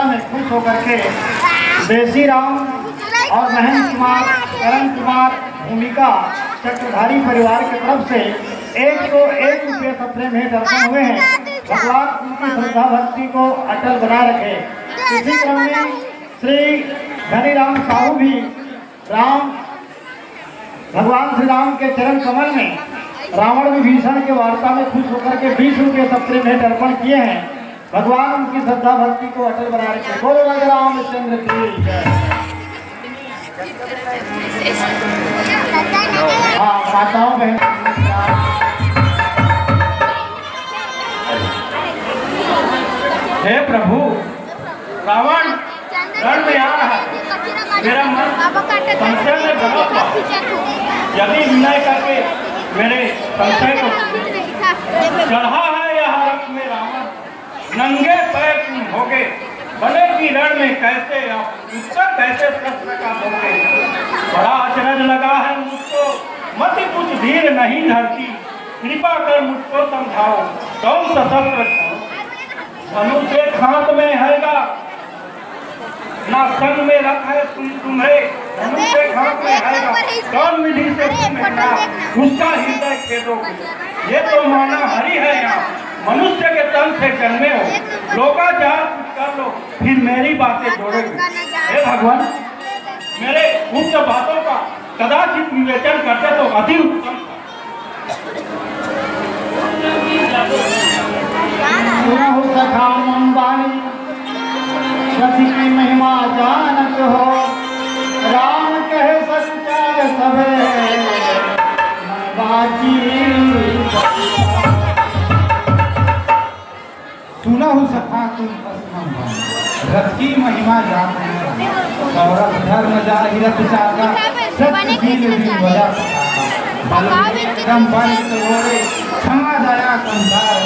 में खुश होकर के देसी राम और महेंद्र कुमार, करण कुमार, भूमिका चक्रधारी परिवार की तरफ से 101 रुपये सप्रे में दर्शन हुए हैं। भगवान उनकी श्रद्धा भक्ति को अटल बना रखे। इसी क्रम में श्री धनीराम साहू भी भगवान श्री राम के चरण कमल में रावण विभीषण के वार्ता में खुश होकर के 20 रुपये सप्रे में अर्पण किए हैं। भगवान उनकी श्रद्धा भक्ति को अटल बना रखे। बोलो राजा रामचंद्र की जय। हाँ, माताओं बहन हे प्रभु, रावण रण में आ रहा है। मेरा मन संशय में भरा हुआ। यदि विनय करके मेरे संशय को चढ़ा है यह रथ में रावण, नंगे पैर तुम होगे, बनेगी रण में कैसे आप उत्तर कैसे शस्त्र का दोगे। बड़ा अचरज लगा है मुझको, मत कुछ धीर नहीं धरती, कृपा कर मुझको समझाओ कौन सा शस्त्र धनुष एक हाथ में हैगा, ना संग में रख है तुम्हें, धनुष एक हाथ में हैगा, कौन विधि से तुम्हें उसका हृदय खेदोगे। ये तो माना हरि है यहाँ, मनुष्य के तन से जन्मे हो, लोकाचार कुछ कर लो फिर मेरी बातें जोड़ोगे। हे भगवान, मेरे उक्त बातों का कदाचित विवेचन करते तो अति उत्तम। सखा मंबानी सती की महिमा जानत हो, राम कहे सच्चाई सबे बाजी। सुना हो सखा तुम रथ की महिमा जानते हो, सौरभ धर्म जाहि रथ चाका, सत्य वजह क्षमा दया संसार।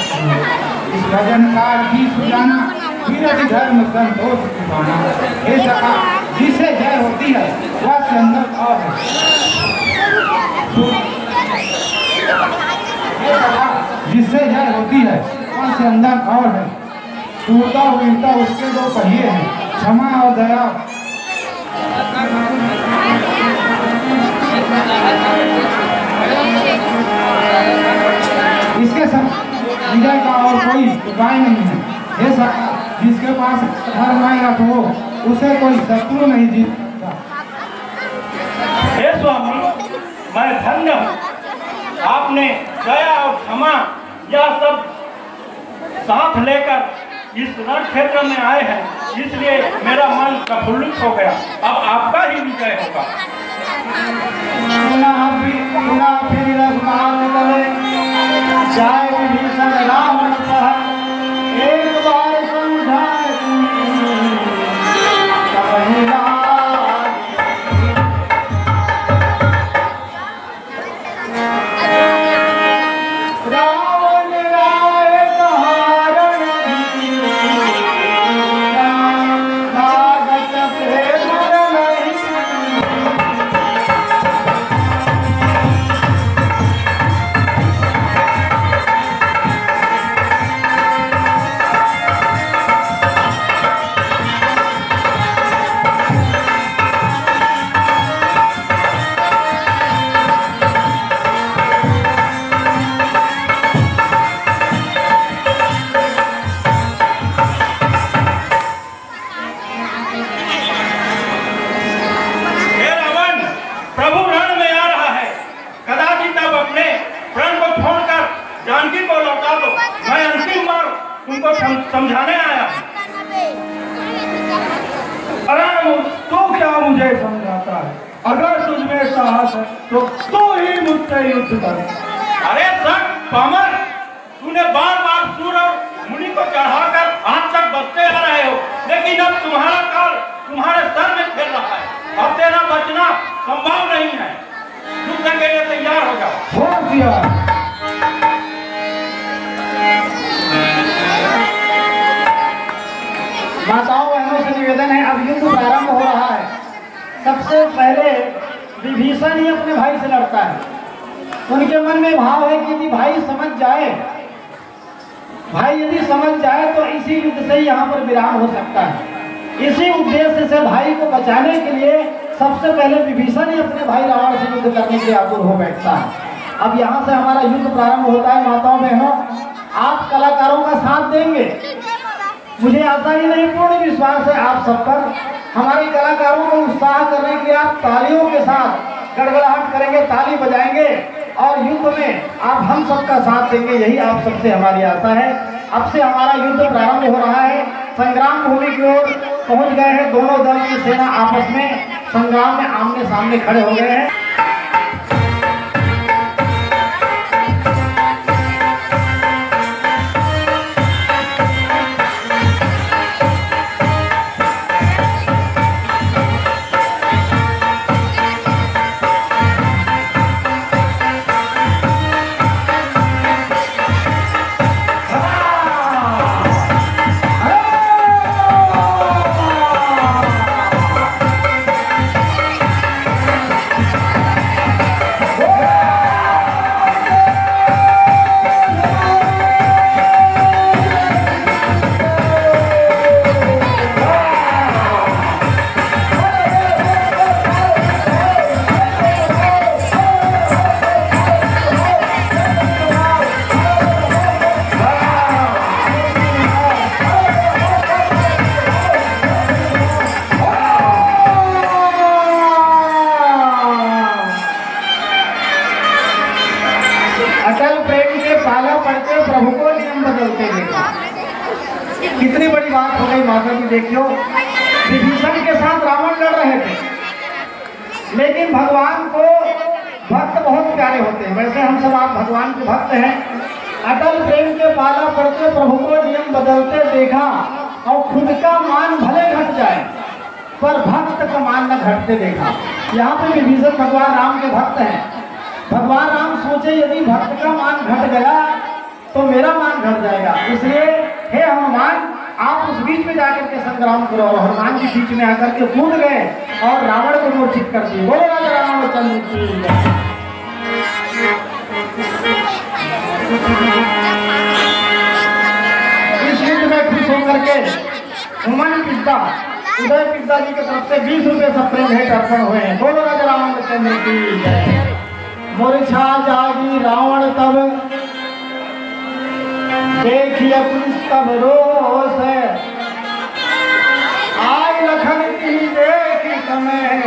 इस भजन काल की सुजाना, विरत धर्म संतोष पाना। हे सखा, जिसे जय होती है वह से अंदर और है। जिससे जय होती है वह से अंदर और है। टूटा उल्टा उसके दो पहिए हैं, क्षमा और दया। इसके सब विजय का और कोई उपाय नहीं है। हे सखा, जिसके पास धर्म आएगा तो वो उसे कोई शत्रु नहीं जीत सकता। हे स्वामी, मैं धन्य हूँ। आपने दया और क्षमा यह सब साथ लेकर इस रण क्षेत्र में आए हैं, इसलिए मेरा मन प्रफुल्लित हो गया। अब आपका ही विजय होगा। जय विभीषण रावण कहा, एक बार समझाए समझाने आया। अरे तो क्या मुझे समझाता है? अगर तुझमें साहस है तो तू ही मुझसे युद्ध कर। अरे सर पामर, तूने बार बार सूर और मुनि को चढ़ाकर आज तक बचते आ रहे हो, लेकिन अब तुम्हारा काल तुम्हारे सर में खेल रहा है। अब तेरा बचना संभव नहीं है। युद्ध के लिए तैयार हो जाओ। हो दिया। माताओं बहनों से निवेदन है, अब युद्ध प्रारंभ हो रहा है। सबसे पहले विभीषण ही अपने भाई से लड़ता है। उनके मन में भाव है कि यदि भाई समझ जाए, भाई यदि समझ जाए तो इसी युद्ध से ही यहाँ पर विराम हो सकता है। इसी उद्देश्य से भाई को बचाने के लिए सबसे पहले विभीषण ही अपने भाई रावण से युद्ध करने के लिए आतुर हो बैठता है। अब यहाँ से हमारा युद्ध प्रारंभ होता है। माताओं बहनों, आप कलाकारों का साथ देंगे, मुझे आशा ही नहीं पूर्ण विश्वास है आप सब पर। हमारे कलाकारों को उत्साह करने के लिए आप तालियों के साथ गड़गड़ाहट करेंगे, ताली बजाएंगे और युद्ध में आप हम सबका साथ देंगे, यही आप सबसे हमारी आशा है। अब से हमारा युद्ध प्रारंभ हो रहा है। संग्राम भूमि की ओर पहुंच गए हैं। दोनों दल की सेना आपस में संग्राम में आमने सामने खड़े हो गए हैं। अटल प्रेम के पाला पड़ते प्रभु को नियम बदलते देखा। कितनी बड़ी बात हो गई माता जी। देखियो, विभीषण के साथ रावण लड़ रहे थे, लेकिन भगवान को भक्त बहुत प्यारे होते हैं। वैसे हम सब आप भगवान के भक्त हैं। अटल प्रेम के पाला पड़ते प्रभु को नियम बदलते देखा, और खुद का मान भले घट जाए पर भक्त का मान न घटते देखा। यहाँ पे विभीषण भगवान राम के भक्त हैं। भगवान राम सोचे यदि भक्त का मान घट गया तो मेरा मान घट जाएगा, इसलिए हे हनुमान आप उस बीच में जाकर के संग्राम करो। और हनुमान जी बीच में आकर के कूद गए और रावण को मूर्छित कर दिए। बोलो राजा रामचंद्र की जय। इस युद्ध में खुश होकर के हुमान पिता उदय पिता जी की तरफ से 20 रुपये सप्रेम भेंट अर्पण हुए हैं। बोलो राजा रामचंद्र की जय। मूर्छा जागी रावण तब देखिए तब रोष, आय लखन की देखी समय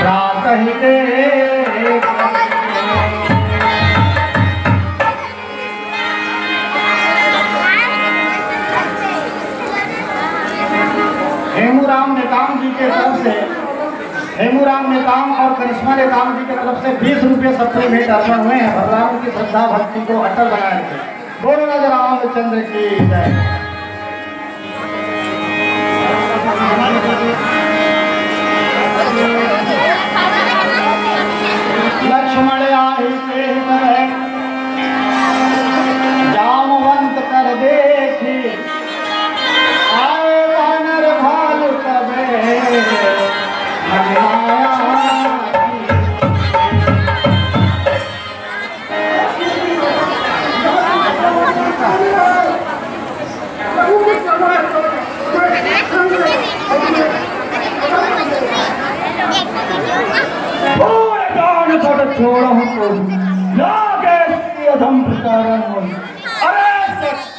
रात ही देख। हेमूराम नेताम जी के तरफ से, हेमूराम नेताम और करिश्मा नेताम जी की तरफ से 20 रुपये सप्रेम भेंट अर्पण हुए हैं। भगवान की श्रद्धा भक्ति को अटल बनाए थे। बोलो राजा रामचंद्र की जय। लक्ष्मण आई जामवंत कर देखी, आए वानर भालू कबे माया। छोड़ो तो अरे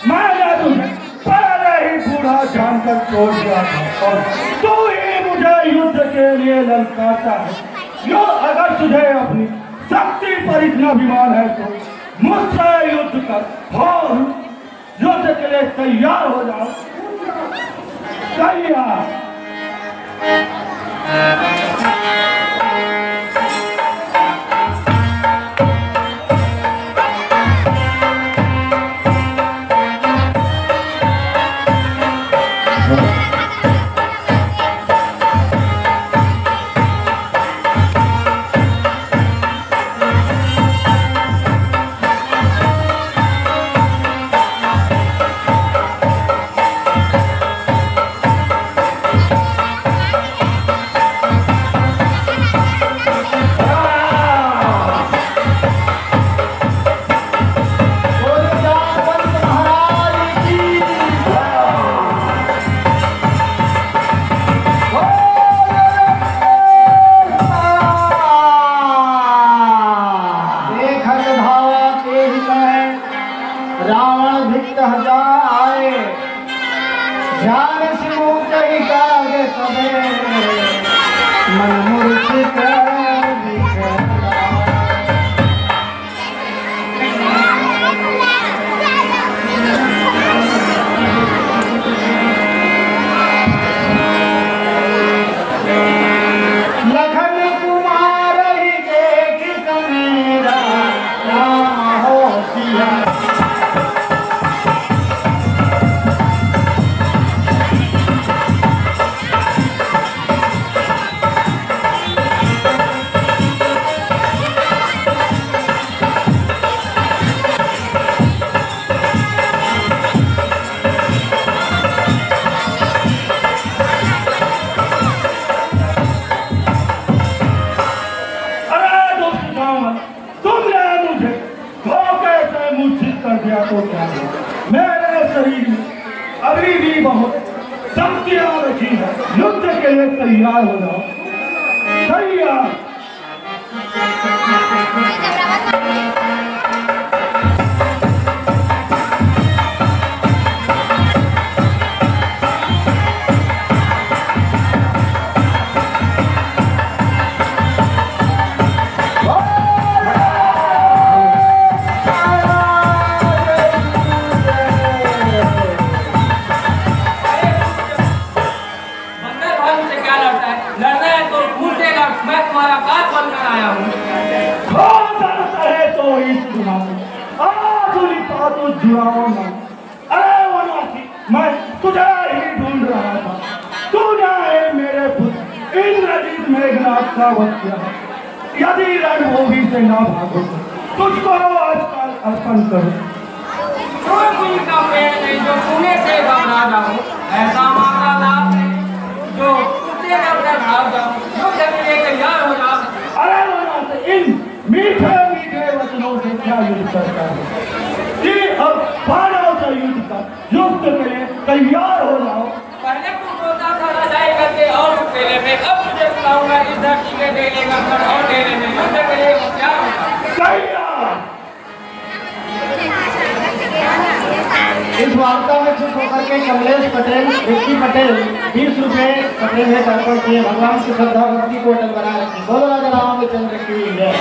मैं तुझे पहले ही बूढ़ा जानकर छोड़ दिया था और तू ही मुझे युद्ध के लिए ललकारता है। यो अगर तुझे अपनी शक्ति पर इतना अभिमान है तो मुझसे युद्ध कर और युद्ध के लिए तैयार हो जाओ। तैयार। मन मूर्छित विकला। लखन कुमार ही देख समेरा राम हो सिया। तो क्या है, मेरे शरीर में अभी भी बहुत शक्तियां रखी है। युद्ध के लिए तैयार हो जाओ। तैयार। अरे वनवासी, मैं तुझे ही ढूंढ रहा था। तू जाए मेरे पुत्र इंद्रजीत मेघनाथ का वध किया। यदि रणभूमि से ना भागो तुझको आजकल अर्पण करो। का पेड़ नहीं जो पुणे से घबरा जाओ, ऐसा मामला लाभ है जो तुझे डरकर भाग जाओ, जो जमीन तैयार हो जाओ। अरे वनवासी, इन मीठे मीठे वचनों से क्या युद्ध करता है कि अब बाणों से युद्ध के लिए तैयार हो जाओ। पहले तू सोचता था लड़ाई करके और खेले में, अब तुझे बुलाऊंगा इस धरती के डेले का घर और डेले में युद्ध के लिए तैयार होगा। तैयार। इस वार्ता में चुप होकर के कमलेश पटेल, विक्की पटेल 20 रुपए पटेल ने अर्पण किए। भगवान की श्रद्धा भक्ति को अटल बनाए रखी। बोलो राजा रामचंद्र की जय।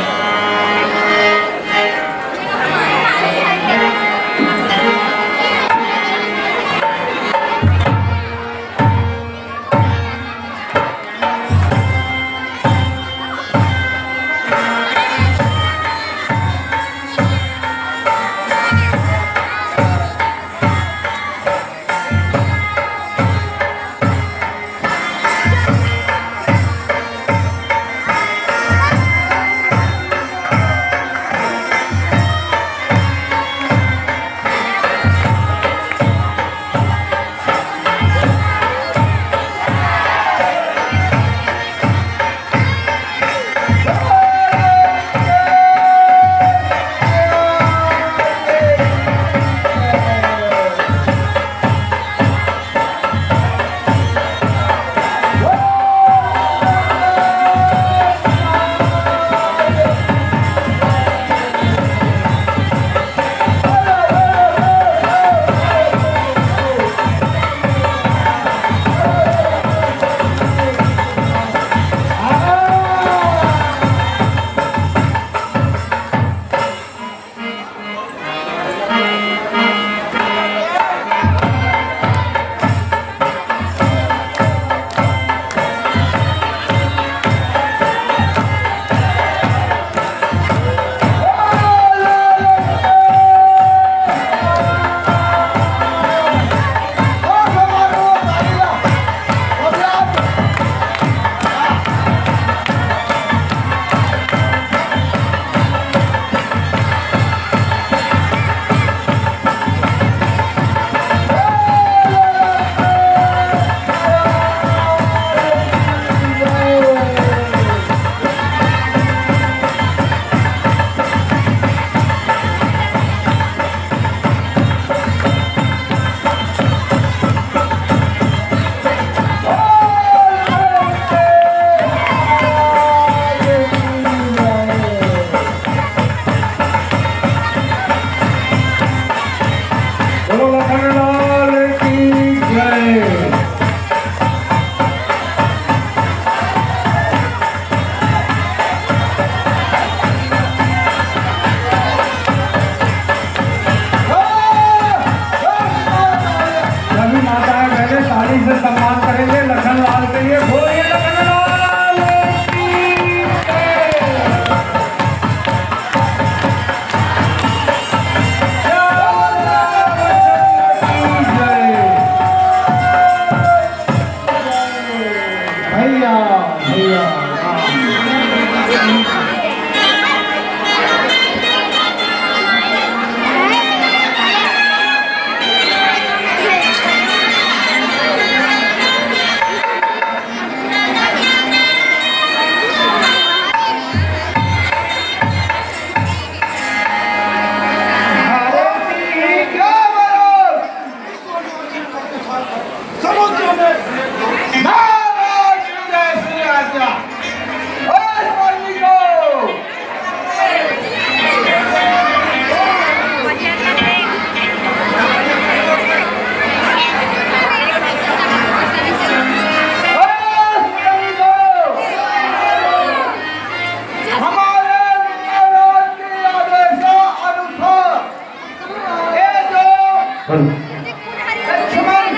लक्ष्मण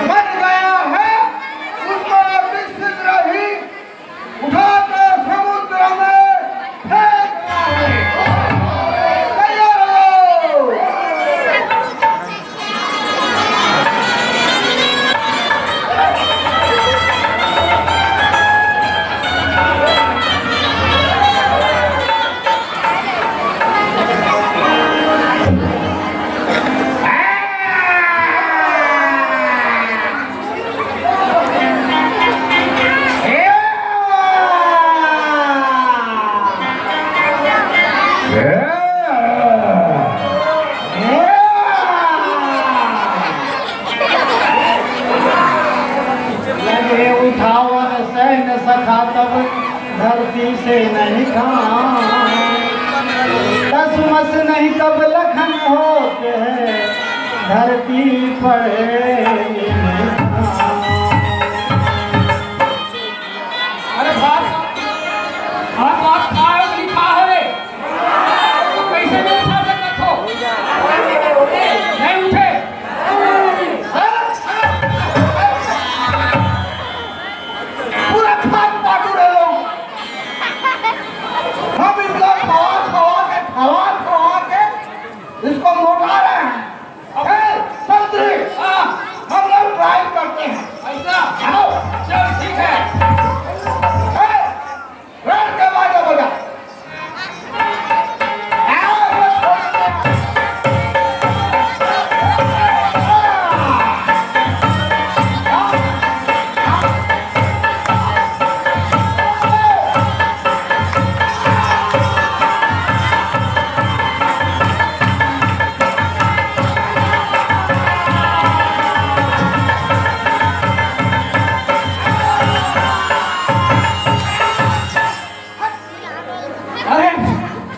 मर गया है, उसको शीघ्र ही उठाकर समुद्र में फेंकना है। तैयार हो। तब धरती से नहीं खाना, कसमस नहीं कब लखन होते हैं धरती पर। अरे बात लिखा है तो कैसे नहीं उठा सकते हो? नहीं उठे पूरा खाद पाटू रहे लोग। हम इसको खवा के इसको मोटा रहे हैं। संतरी हम लोग ड्राइव करते हैं। ऐसा आओ चल ठीक है। रेड के बाजा बजा।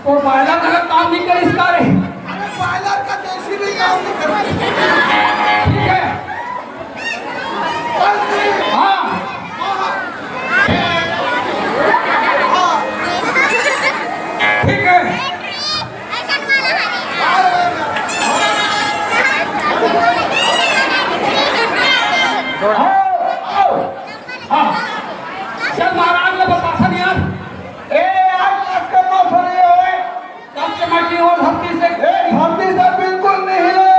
तो बायलर का काम नहीं कर इसका रे। अरे बायलर का देसी भी काम नहीं करता। ठीक है हाँ ठीक है। हाँ चल महाराज ने बता यार। और धरती से बिल्कुल नहीं है।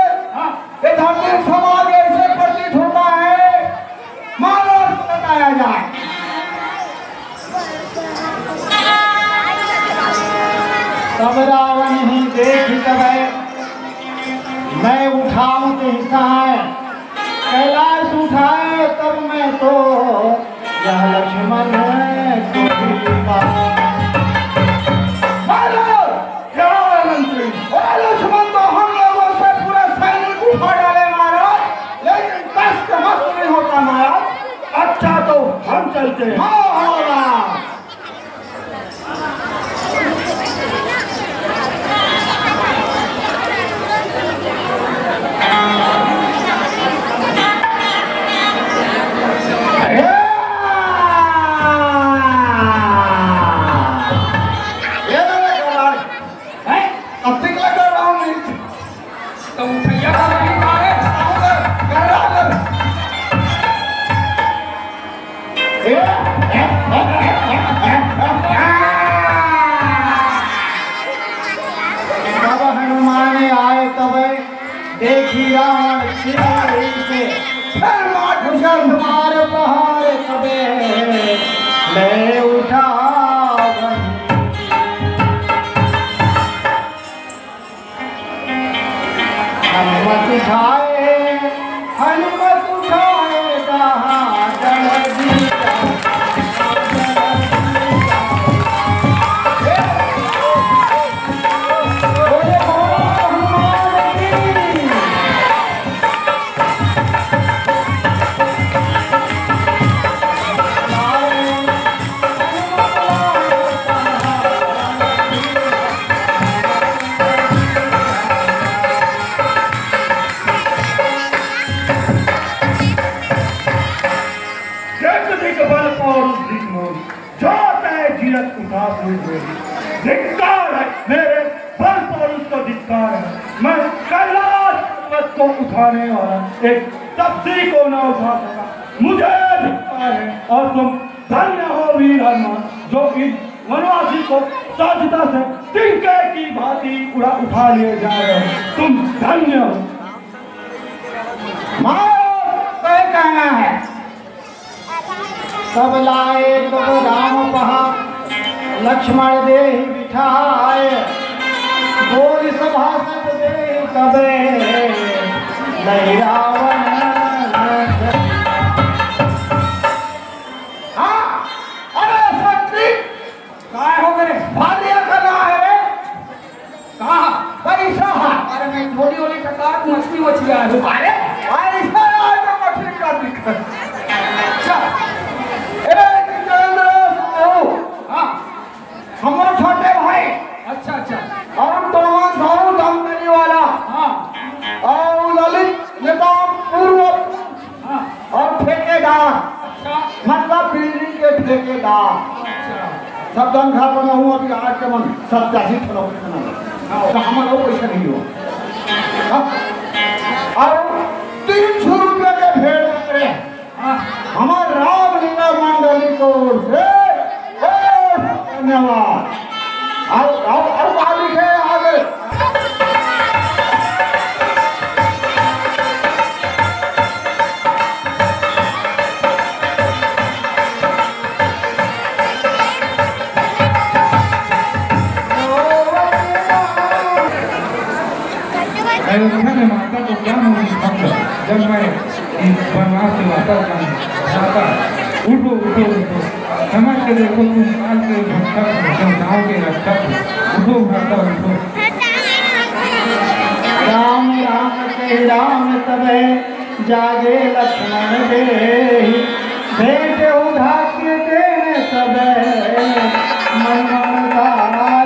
ये धरती समाज ऐसे प्रतीत होता है मानो बताया जाए। तब रावण ही देख कर मैं उठाऊं तो हिस्सा है, कैलाश उठाए तब मैं तो यह लक्ष्मण है लक्ष्मण तो हम लोगों से पूरा सैनिक उठा डाले महाराज, लेकिन कष्ट मस्त नहीं होता महाराज। अच्छा तो हम चलते हैं। देखी रावण चिराई से मार प्रहार तबे ले उठा हनुमत उठाए दहा जगदीश धिक्कार है, मेरे बल पर उसको धिक्कार है। मैं कैलाश पर को उठाने वाला एक तख्ती को न उठा सका। मुझे धिक्कार है और तुम धन्य हो वीर हनुमान, जो इस वनवासी को साजिदा से तिनके की भांति उठा लिए जा रहे हो। तुम धन्य हो। कहना है सब लाए तब राम पहा, लक्ष्मण दे बिठाए, बोल सभा सब दे कबे, नहीं रावण। हाँ, अरे शक्ति काय हो गए? भालिया करना है कहा? पैसा। अरे मैं थोड़ी वाली टकार मछली वछली आ रही। अरे पैसा आज मछली का दिक्कत। अच्छा हमारे छोटे भाई। अच्छा अच्छा। और तोरवा साहू दमकनी वाला। हाँ। और ललित निजाम पूर्व। हाँ। और ठेकेदार। अच्छा। मतलब बिल्डिंग के ठेकेदार। अच्छा। सब धंधा बना हुआ अभी आज के मन 87 ठनों तो हमारा पैसा नहीं हुआ। और 300 रुपये के भेड़ पकड़े हमारे राम लीला मंडली को से धन्यवाद। और आगे के आगे अयोध्या में माता को क्या मोहित भक्त जब मैं वनवास से वापस जाता। उठो उठो उठो, समझ के देखो तुम काल के भक्षक देवताओं के रक्षक। उठो माता उठो। राम राम कही राम तबे, जागे लक्ष्मण देहि, भेंट उधाक्य देने तबे, मन साची।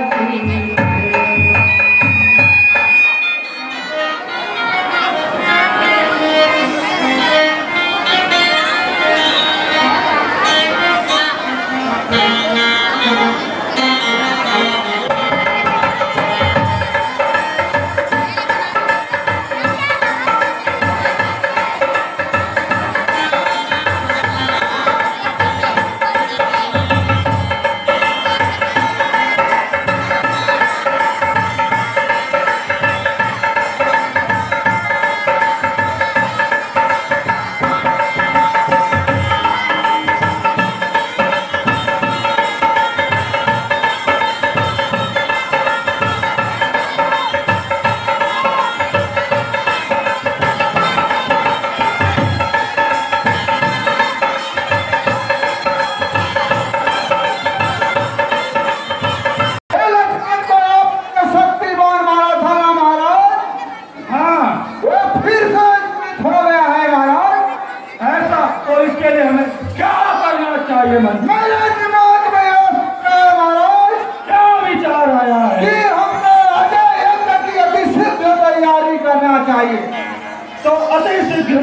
तो अति शीघ्र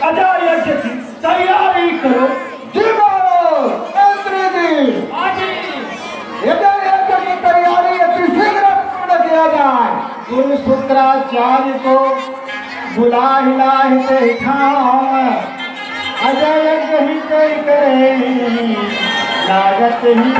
अजय यज्ञ की तैयारी करो। जी मंत्री जी, यज्ञ की तैयारी अति शीघ्र पूर्ण किया जाए। गुरु शुक्राचार्य को बुला हिलाते अजय यज्ञ ही कोई करे लागत ही।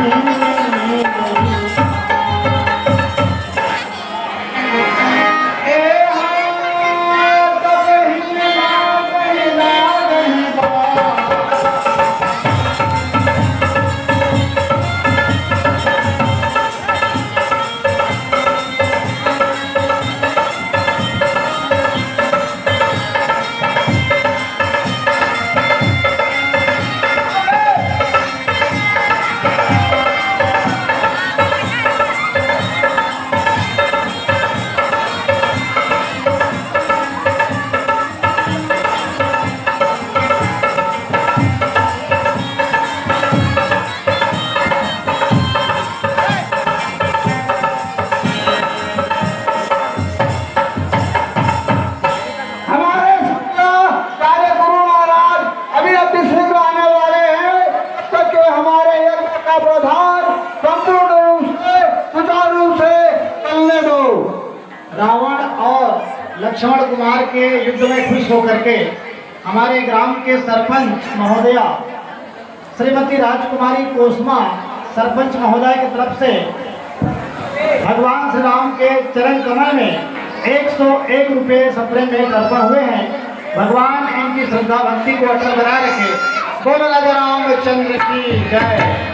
लक्ष्मण कुमार के युद्ध में खुश होकर के हमारे ग्राम के सरपंच महोदया श्रीमती राजकुमारी कोसमा सरपंच महोदय की तरफ से भगवान श्री राम के चरण कमल में 101 रुपये सप्रे में अर्पण हुए हैं। भगवान इनकी श्रद्धा भक्ति को अटल बनाए रखे। बोलो राजा रामचंद्र की जय।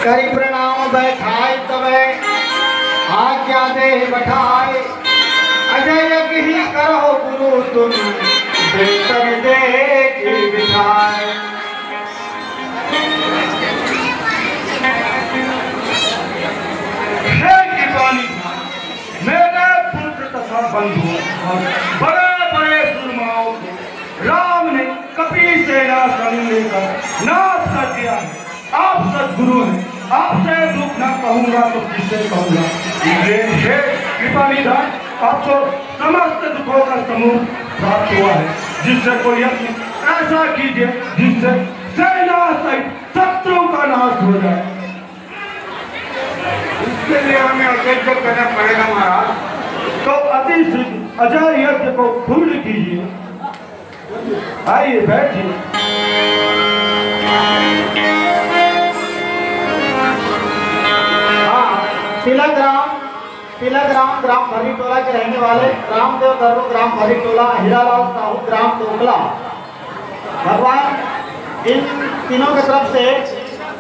करी प्रणाम बैठाए तबे आज्ञा दे बैठाए अजय की करो गुरु तुम बेहतर दे की बिठाए। मेरे पुत्र तथा बंधु और बड़े बड़े सुरमाओं को राम ने कपी सेना संग लेकर नाश कर दिया है। आप सदगुरु हैं, आपसे दुख ना कहूँगा तो किससे कहूँगा। कृपा निधान आपको समस्त दुखों का समूह प्राप्त हुआ है, जिससे कोई यत्न ऐसा कीजिए जिससे सेना सहित शत्रुओं का नाश हो जाए। इसके लिए हमें यज्ञ करना पड़ेगा महाराज। तो अति शीघ्र अजय यज्ञ को पूर्ण कीजिए। आइए बैठिए। तिलक राम ग्राम भरीटोला के रहने वाले रामदेव दर्रो ग्राम भरीटोला, हीरालाल साहू ग्राम टोकला। भगवान इन तीनों की तरफ से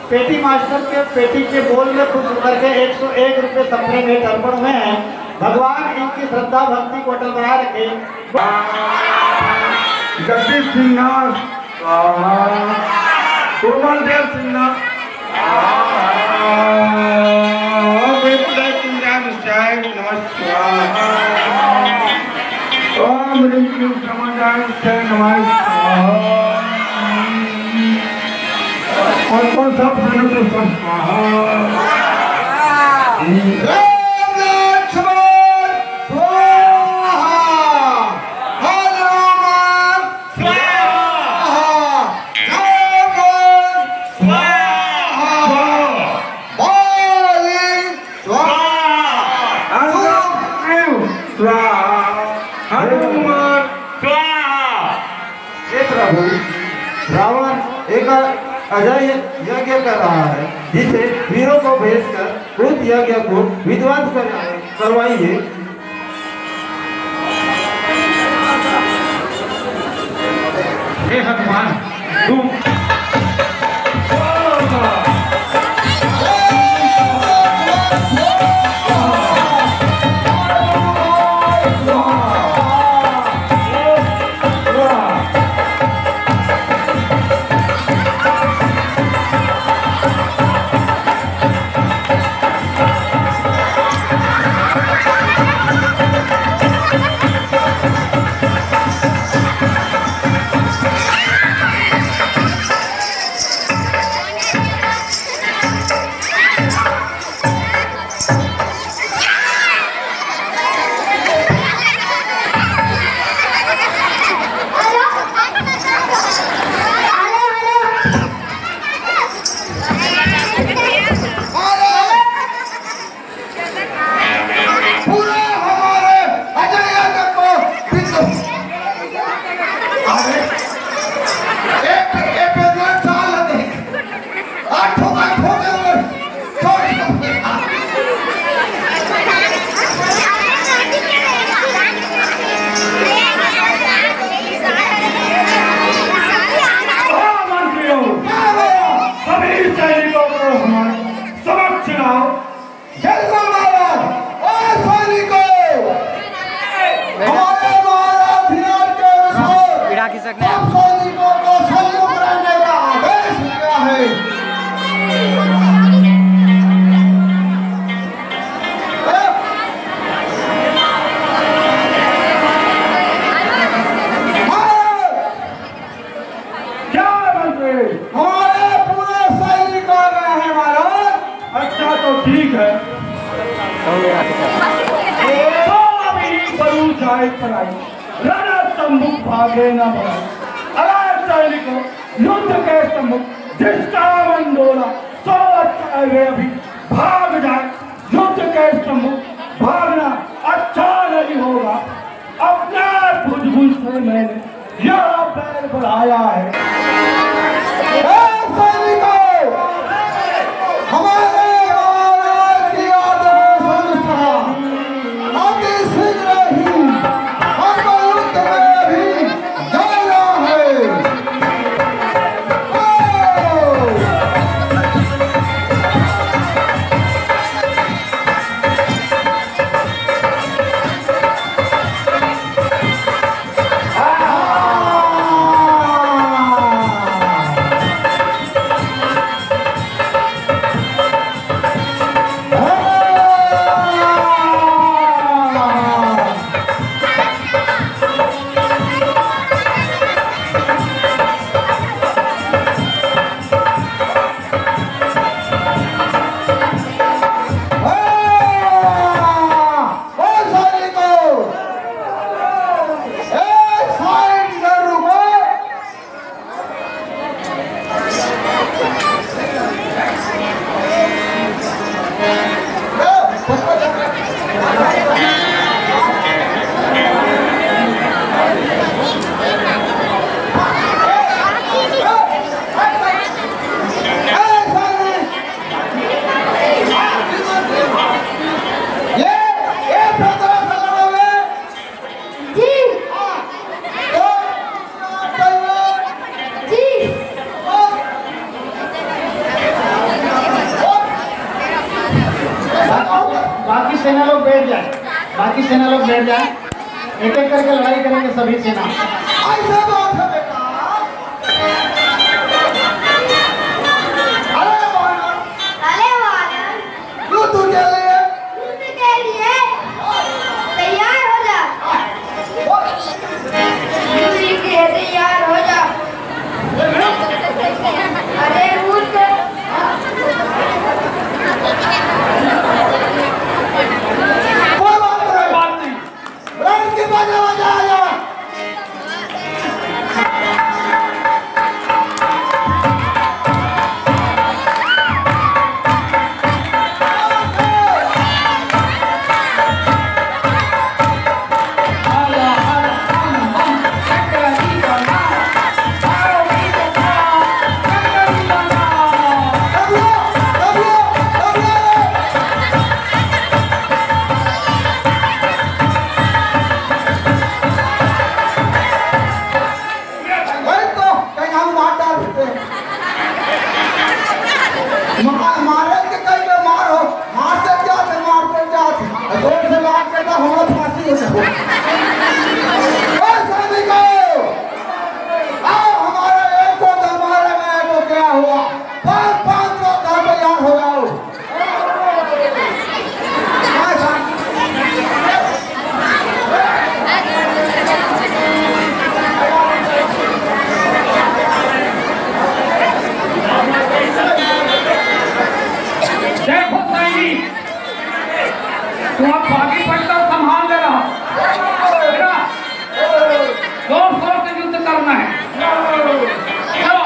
पेटी मास्टर के पेटी के बोल में खुश होकर के 101 रुपये सपने में अर्पण हुए हैं। भगवान इनकी श्रद्धा भक्ति को अटल बनाए रखे। जगदीश सिन्हा, कोमल देव सिन्हा, ओम ऋषि समाधान से नमस्कार। और कौन सा प्रणव संस्कार रावण एक अजय यज्ञ कर रहा है, जिसे वीरों को भेजकर उस यज्ञ को विध्वंस करवाइए। हे हनुमान, तुम तो अभी बरू जाए पराई रण सम्मुख भागे न बढ़ाई। अरे सैनिकों युद्ध के सम्मुख जिसका मंडोला सो अच्छा है अभी भाग जाए। युद्ध के सम्मुख भागना अच्छा नहीं होगा। अपने बुझबुझ से मैंने यह बैर बढ़ाया है। हमारे महाराज की आदेश अनुसार अति शीघ्र ही हमको युद्ध में भी जाना है। बाकी सेना लोग बैठ जाए, एक एक करके लड़ाई करेंगे सभी सेना। ऐसा बात है बेटा। अरे वानर युद्ध के लिए तैयार हो जा। युद्ध के लिए तैयार हो जा। अरे रुक। तुम अब बागी पड़कर संभाल ले रहा जोर शोर से युद्ध करना है। चलो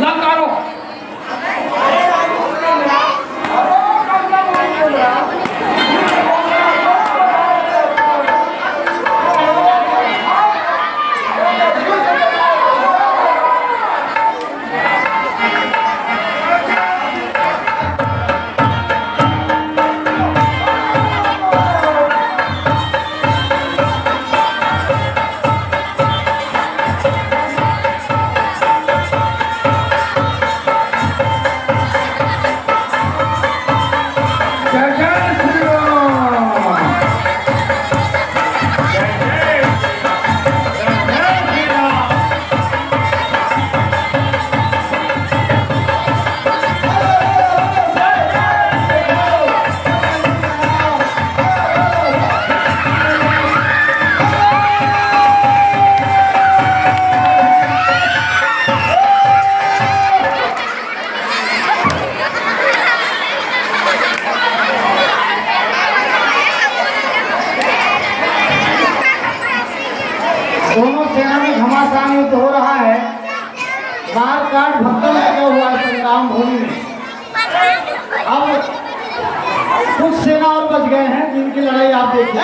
ललकारो। मार काट भक्तों में क्या हुआ है संग्राम भूमि में। अब कुछ सेना और बच गए हैं जिनकी लड़ाई आप देखिए।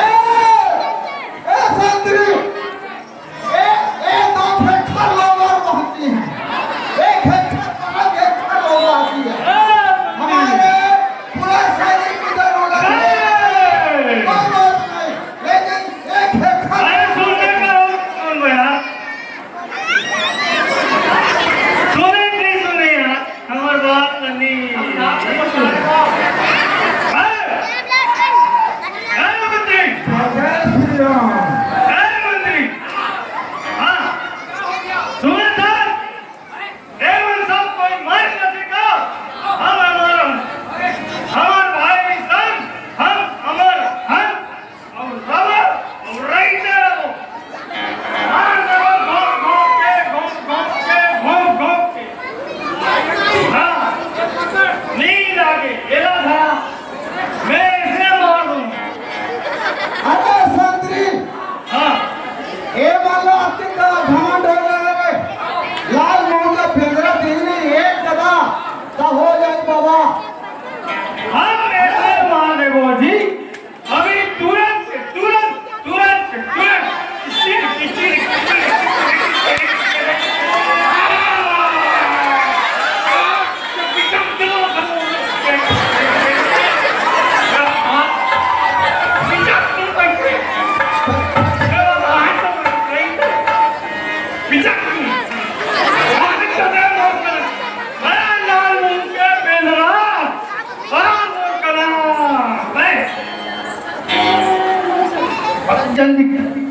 जल्दी नहीं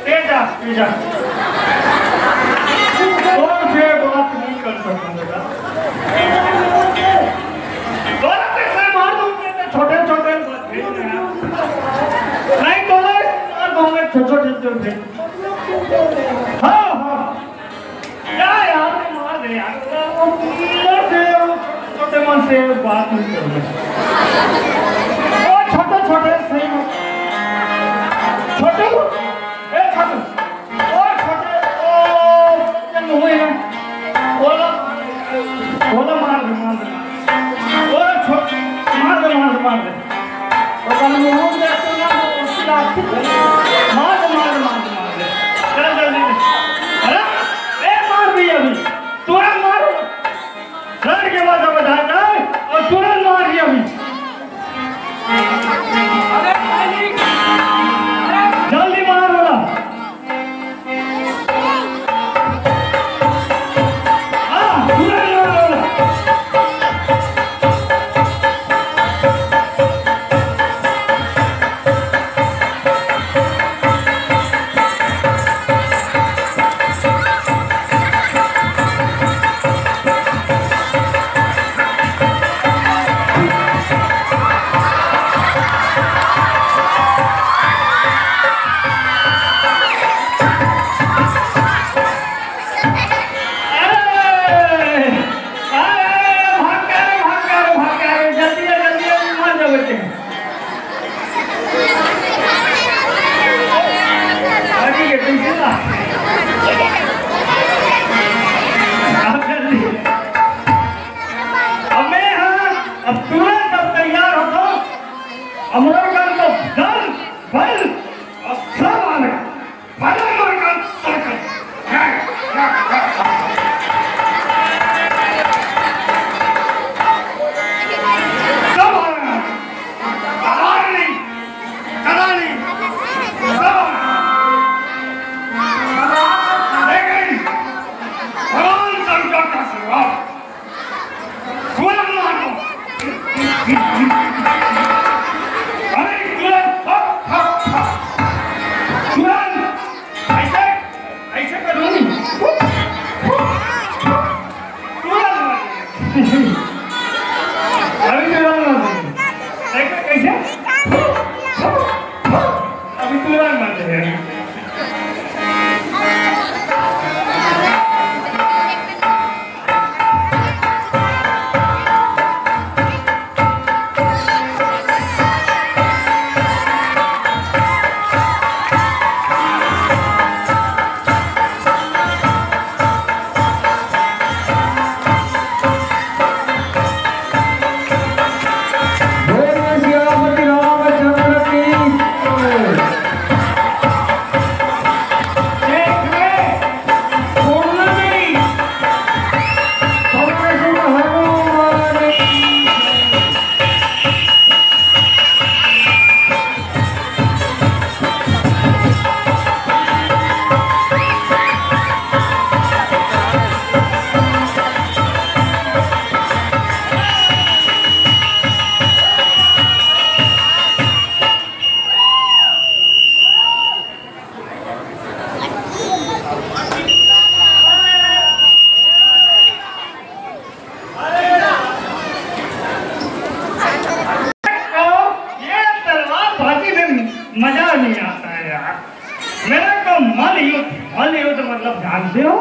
तेजा और से बात नहीं कर सकूंगा। मार दूंगे छोटे छोटे नहीं तो मार दूंगे छोटे छोटे। हाँ यार मार दे यार छोटे मन से बात नहीं करूंगा। छोटे छोटे सही छोटे छोटे हुए हैं बोला मार दे बोला छोटे मार दे और कल मुंह देखते ना उसकी लात मार दे चल जल्दी अरे मार दी अभी तुरंत मार लड़ के बाद बता जाए और तुरंत मार दिया अभी जल्दी मार बोला। हाँ तुरंत मार बोला। जानते हो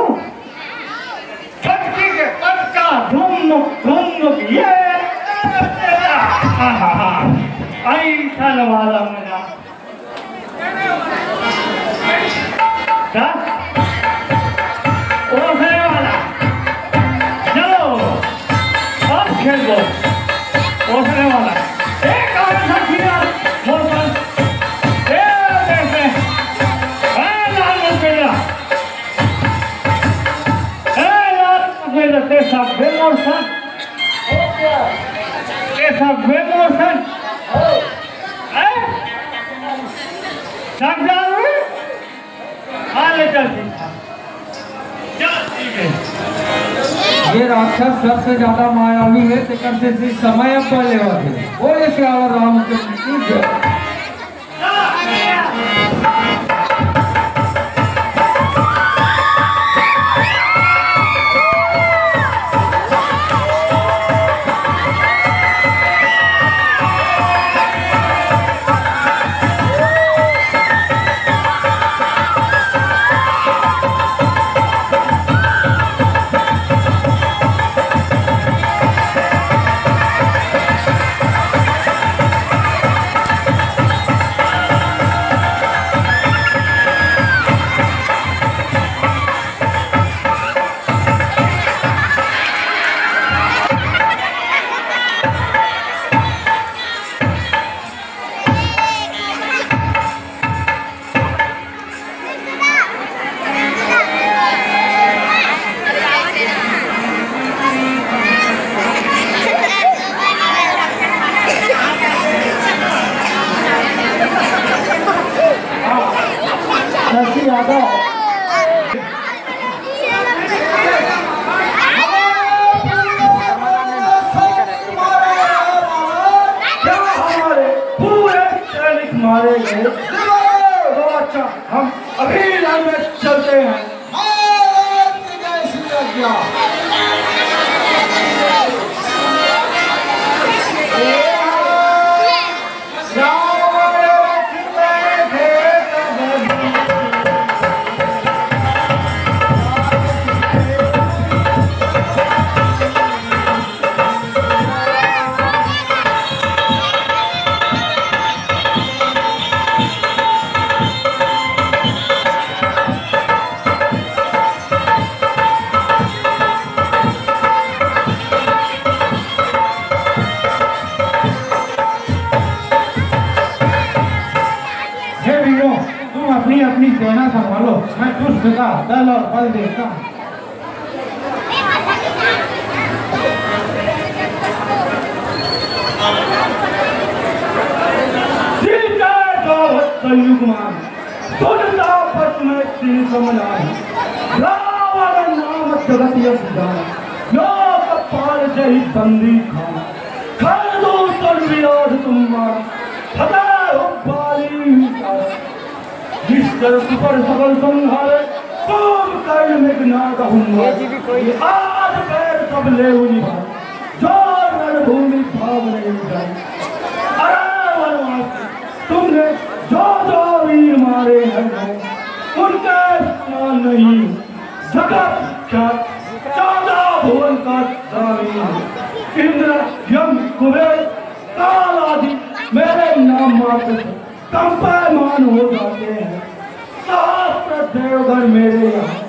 छटकी के पद का धुम ये ऐसा वाला मजा क्या ओसने वाला चलो अब खेल दो ओसने वाला एक और साथिया मोशन देखते लाल मस्पेला कैसा बेमोशन कैसा बेमोशन ये राक्षस सबसे ज्यादा मायावी है तेकर से समय पहले थे बोले से और राम के मारे गए तो अच्छा हम अभी लाइन में चलते हैं अपनी सेना संभालो मैं दुष्ट का दल और बल देखता हूँ बंदी खान विरोध तुम्हारा जिसकर पर सबल संहारे तुम कर्ण में ना कहूंगा आज पैर सब ले हुई जो रणभूमि भाव नहीं जाए अरे वनवासी तुमने जो जो वीर मारे हैं उनके समान नहीं जगत का 14 भुवन का स्वामी इंद्र यम कुबेर काल आदि मेरे नाम मात्र कंपायमान हो जाते हैं सहस्त्र देवगण मेरे यहाँ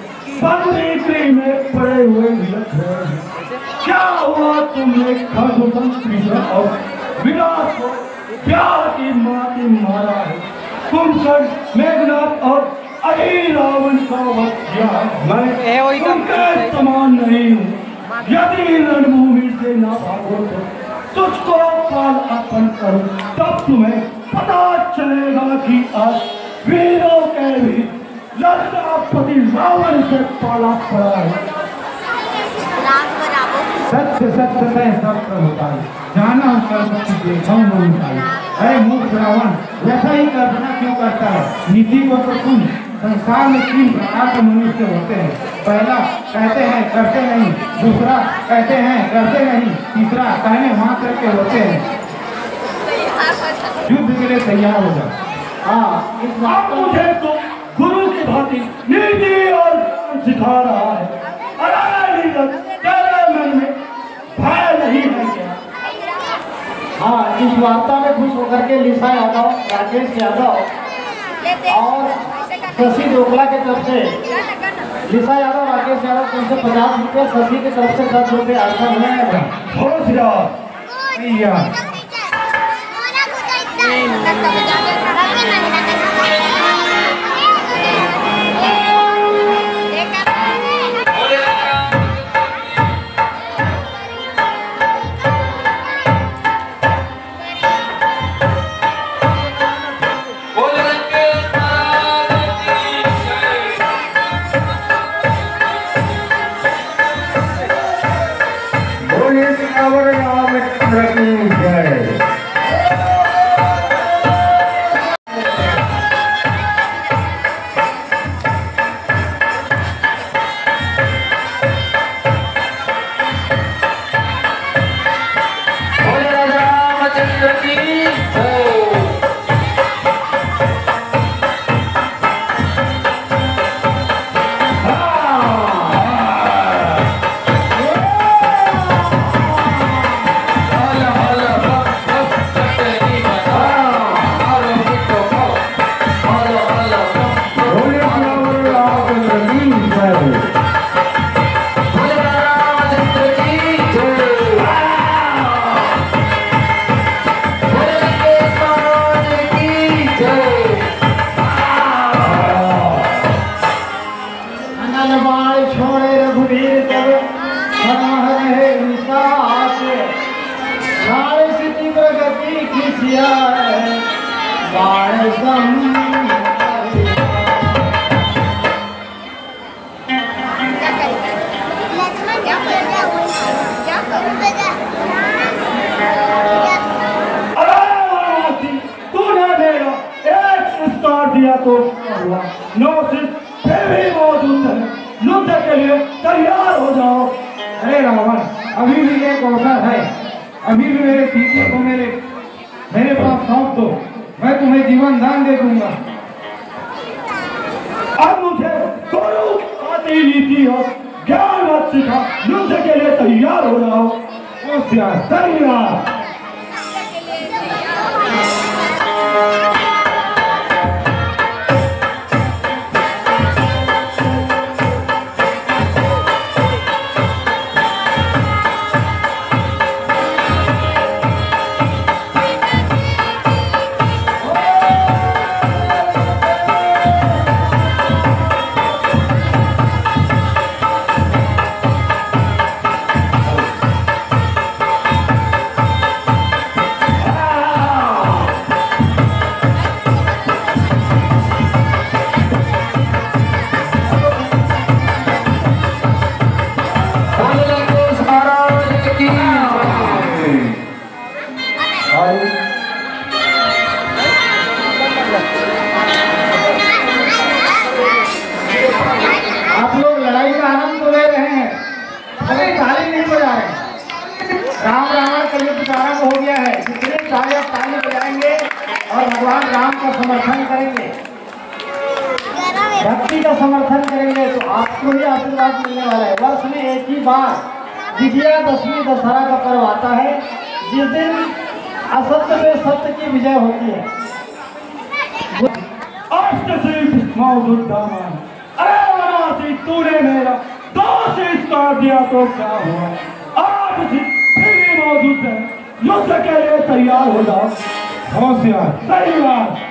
बंदी में पड़े हुए मिलत हैं क्या हुआ तुमने खरदूषण कृष्ण और विनाश को प्यार की माटी मारा है कुंभकर्ण मेघनाथ और अहि रावण का वध किया मैं तुमके समान नहीं हूँ यदि रणभूमि से ना भागो तो तुझको काल अर्पण करो तब तुम्हें पता चलेगा कि आज वीरों के भी लंकापति रावण से पाला पड़ा है सत्य सत्य मैं सत्य होता है जाना देखा अरे मूर्ख रावण वैसा ही कल्पना क्यों करता है नीति को तो तुम संसार में 3 प्रकार के मनुष्य होते हैं पहला कहते हैं करते नहीं दूसरा कहते हैं करते नहीं तीसरा कहने मात्र के होते हैं युद्ध के लिए तैयार हो जाओ हाँ इस बात मुझे तो गुरु की भांति नीति और सिखा रहा है। अरे नीरज, तेरे मन में भय नहीं है क्या? हाँ, इस वार्ता में खुश होकर के लिसा यादव, राकेश यादव और शशि डोकला की तरफ से लिसा यादव, राकेश यादव की तरफ से 50 रुपये, शशि की तरफ से 10 रुपये आसन हुए। होश रहो। भैया दिया तो हुआ, नो सिर्फ फिर भी मौजूद है, युद्ध के लिए तैयार हो जाओ। अरे रावण, अभी भी एक अवसर है, अभी भी मेरे सीते को मेरे पास सौंप दो, मैं तुम्हें जीवन दान दे दूंगा। अब मुझे गुरु आती नीति हो, ज्ञान मत सिखा, युद्ध के लिए तैयार हो जाओ। तैयार। आप लोग लड़ाई का आनंद तो ले रहे हैं, अरे ताली नहीं बजा रहे। राम रावण का युद्ध प्रारंभ हो गया है, जितने ताली आप ताली बजाएंगे और भगवान राम का समर्थन करेंगे, भक्ति का समर्थन करेंगे तो आपको ही आशीर्वाद मिलने वाला है। वर्ष में एक ही बार विजयादशमी दशहरा का पर्व आता है, जिस दिन असत्य पे सत्य की विजय होती है। अरे वनासी, तूने मेरा दोष कर दिया तो क्या हुआ? आप फिर भी मौजूद है, युद्ध के लिए तैयार हो जाओ। होशियार। सही बात।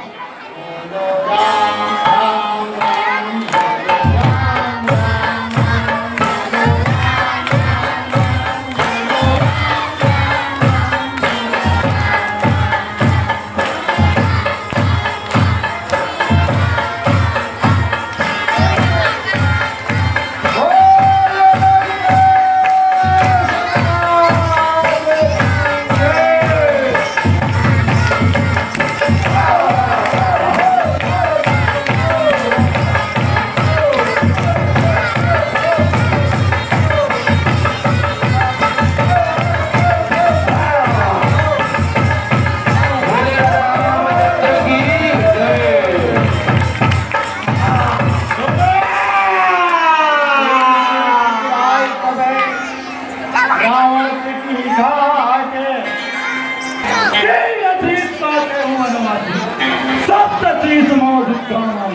शीश मौजूद करना।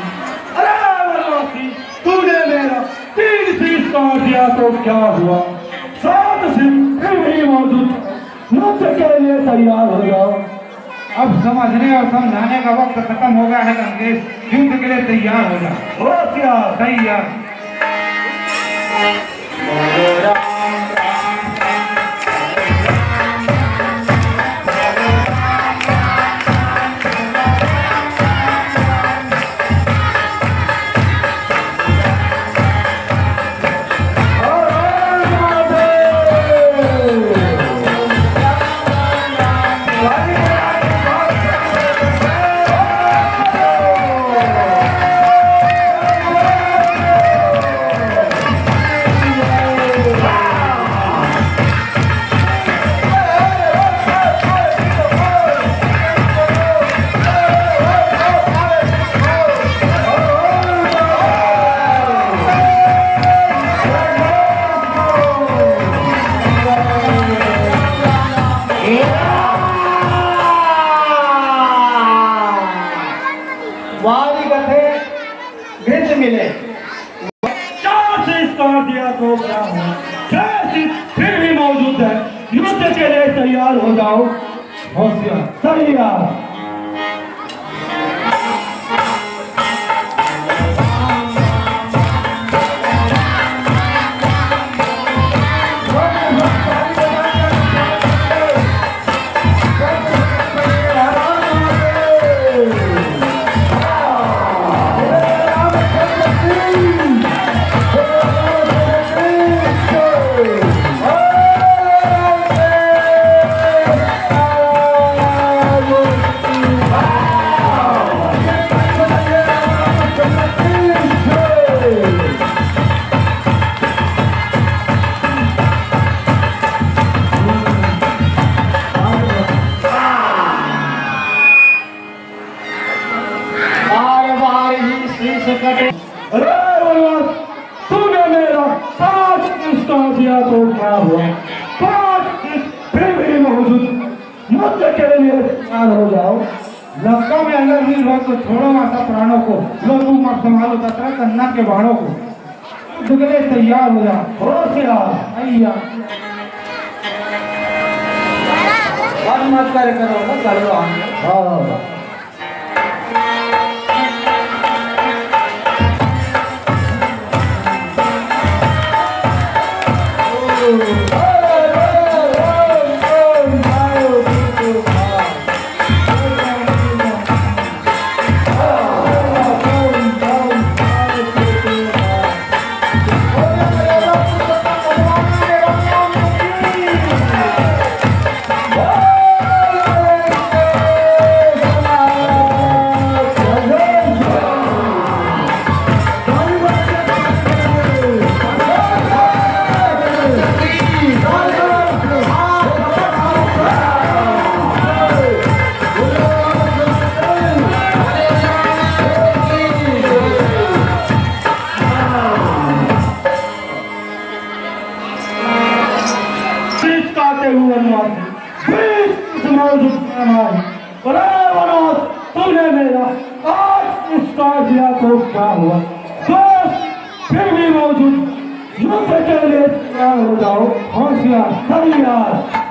अरे वनवासी, तूने मेरा 3 शीश काट दिया तो क्या हुआ? 7 शीश फिर भी मौजूद, युद्ध के लिए तैयार हो जाओ। अब समझने और समझाने का वक्त खत्म हो गया है गंगेश, युद्ध के लिए तैयार हो जाओ। हो क्या तैयार। फिर भी मौजूद है, युद्ध के लिए तैयार हो जाओ। होशियार। तैयार। तूने मेरा 5 शीश काट दिया तो क्या हुआ? 5 शीश फिर भी मौजूद, युद्ध के लिए तैयार हो जाओ। लंका में अगर वीर हो तो छोड़ो माता प्राणों को, लो तू मत संभालो तथा कन्ना के बाणों को, युद्ध के लिए तैयार हो जा। होशियार। तैयार। मत करे करो ना, कर लो। हाँ तूने मेरा 8 शीश काट दिया तो क्या हुआ? 10 फिर भी मौजूद, युद्ध के लिए तैयार हो जाओ। होशियार। तैयार।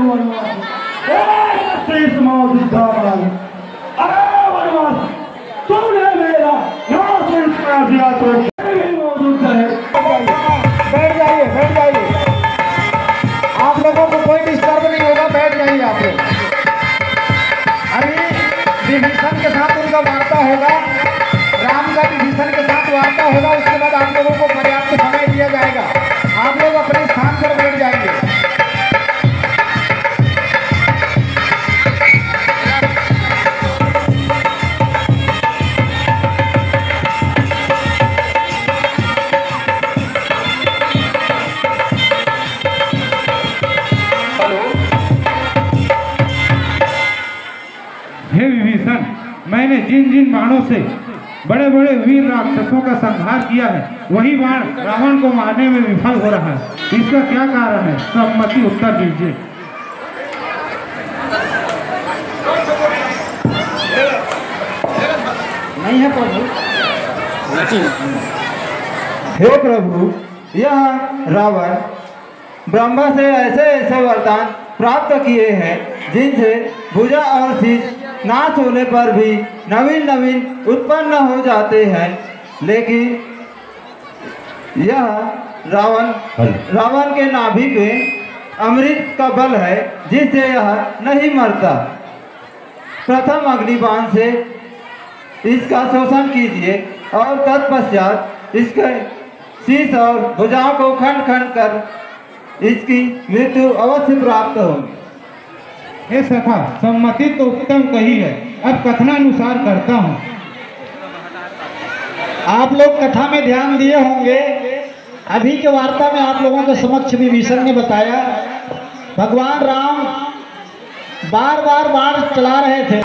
वनवासी, श्रेष्ठ मौजूदा अरे वनवासी, तुमने मेरा नाश कर दिया तो मौजूद है। बैठ जाइए, बैठ जाइए। आप लोगों को कोई डिस्टर्ब नहीं होगा, बैठ जाइए आप लोग। अभी विभीषण के साथ उनका वार्ता होगा, राम का विभीषण के साथ वार्ता होगा। उसके बाद आप लोगों को पर्याप्त समय दिया जाएगा। आप लोग अपने स्थान पर बैठ जाएंगे। हे विभीषण, मैंने जिन जिन बाणों से बड़े बड़े वीर राक्षसों का संहार किया है, वही बाण रावण को मारने में विफल हो रहा है। इसका क्या कारण है? सम्मति उत्तर दीजिए। नहीं है प्रभु। हे प्रभु, यह रावण ब्रह्मा से ऐसे ऐसे वरदान प्राप्त किए हैं जिनसे भुजा और शीश नाश होने पर भी नवीन नवीन उत्पन्न हो जाते हैं, लेकिन यह रावण के नाभि पे अमृत का बल है जिससे यह नहीं मरता। प्रथम अग्निबाण से इसका शोषण कीजिए और तत्पश्चात इसके शीश और भुजाओं को खंड खंड कर इसकी मृत्यु अवश्य प्राप्त होगी। हे सखा, सम्मति तो उत्तम कही है, अब कथनानुसार करता हूँ। आप लोग कथा में ध्यान दिए होंगे। अभी के वार्ता में आप लोगों के समक्ष विभीषण ने बताया, भगवान राम बार बार बाण चला रहे थे।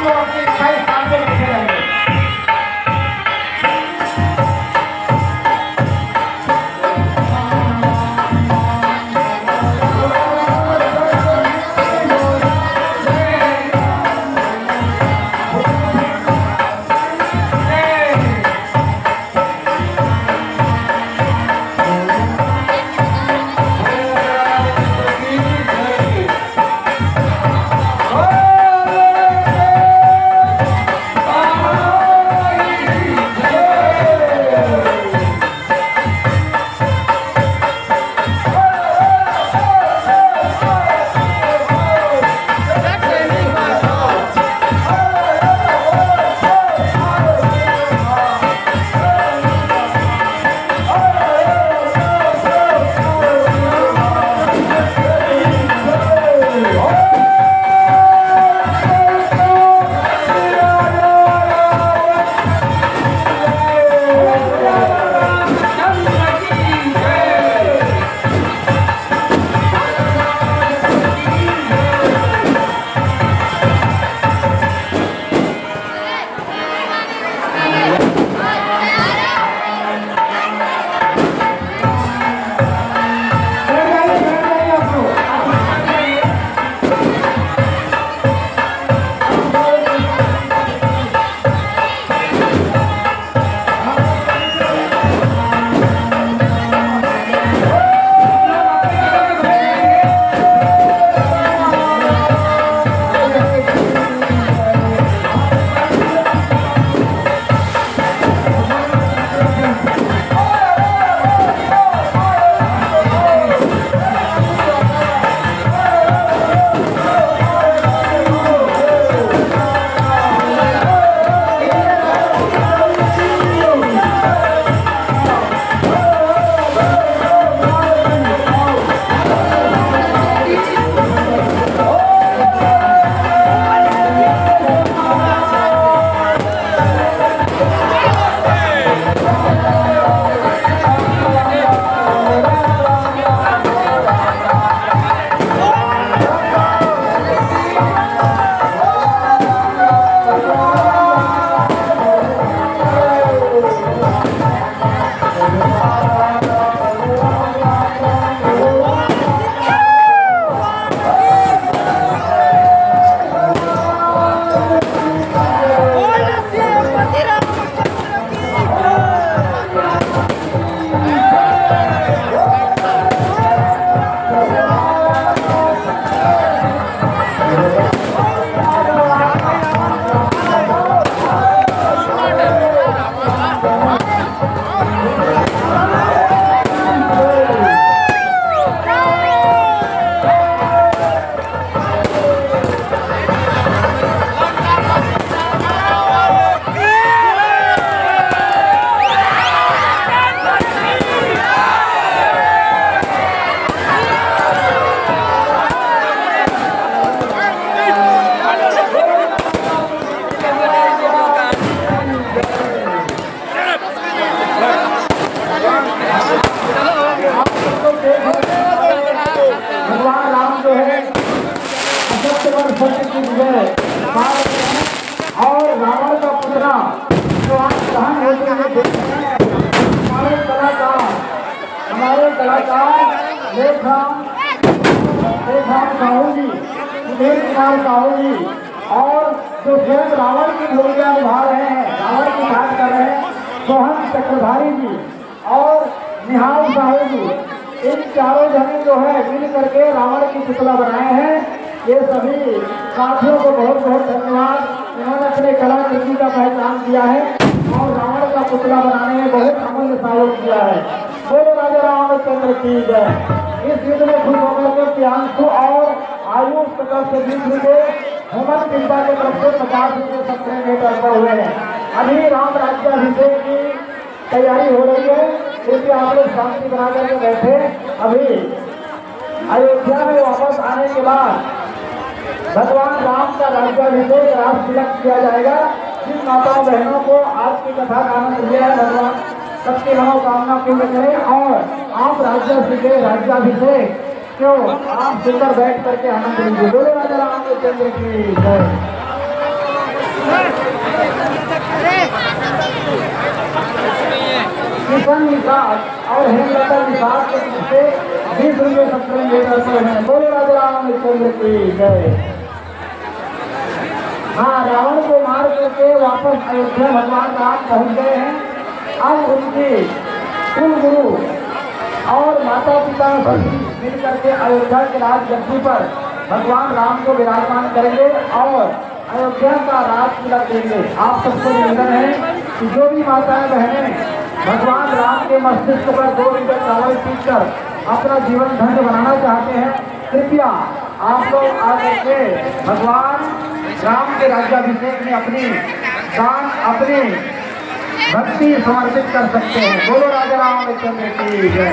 कलाकार लेखराम साहू जी, सुधीर कुमार साहू जी, और जो स्वयं रावण की भूमिका निभा रहे हैं, रावण की बात कर रहे हैं, सोहन चक्रधारी जी और निहाल साहू जी, इन चारों जने जो है मिल करके रावण की पुतला बनाए हैं। ये सभी साथियों को बहुत बहुत धन्यवाद। इन्होंने अपने कलाकृति का पहचान दिया है और रावण का पुतला बनाने में बहुत अमूल्य सहयोग किया है। बोलो राजा रामचंद्र की जय। इस युद्ध में खुश होकर के प्रियांशु और आयुष तरफ से 20 रुपये, हेमंत पिंपा के तरफ से 50 रुपये सत्रह मीटर पर हुए हैं। अभी राम राज्याभिषेक की तैयारी हो रही है, इसलिए आप लोग शांति बना करके बैठे। अभी अयोध्या में वापस आने के बाद भगवान राम का राज्याभिषेक राज तिलक किया जाएगा। जिन माताओं बहनों को आज की कथा का आनंद लिया है, भगवान सबकी मनोकामना पूर्ण करें और आप राज्याभिषेक क्यों आप सुंदर बैठ करके आनंद लीजिए। बोलो राजा रामचंद्र की जय। किशन निषाद और हेमलता निषाद के पीछे 20 रुपये 17 मीटर पर हैं। बोलो राजा रामचंद्र की जय। हाँ, रावण को मार करके वापस अयोध्या भगवान राम पहुंच गए हैं। अब उनकी कुल गुरु और माता पिता मिल करके अयोध्या के राज गद्दी पर भगवान राम को विराजमान करेंगे और अयोध्या का राज तिलक देंगे। आप सबको निवेदन है कि जो भी माताएं बहनें भगवान राम के मस्तिष्क पर 2 लीटर चावल पीट कर अपना जीवन धन्य बनाना चाहते हैं, कृपया आप लोग आकर के भगवान राम के राज्याभिषेक में अपनी दान, अपनी भक्ति समर्पित कर सकते हैं। बोलो राजा रामचंद्र की जय।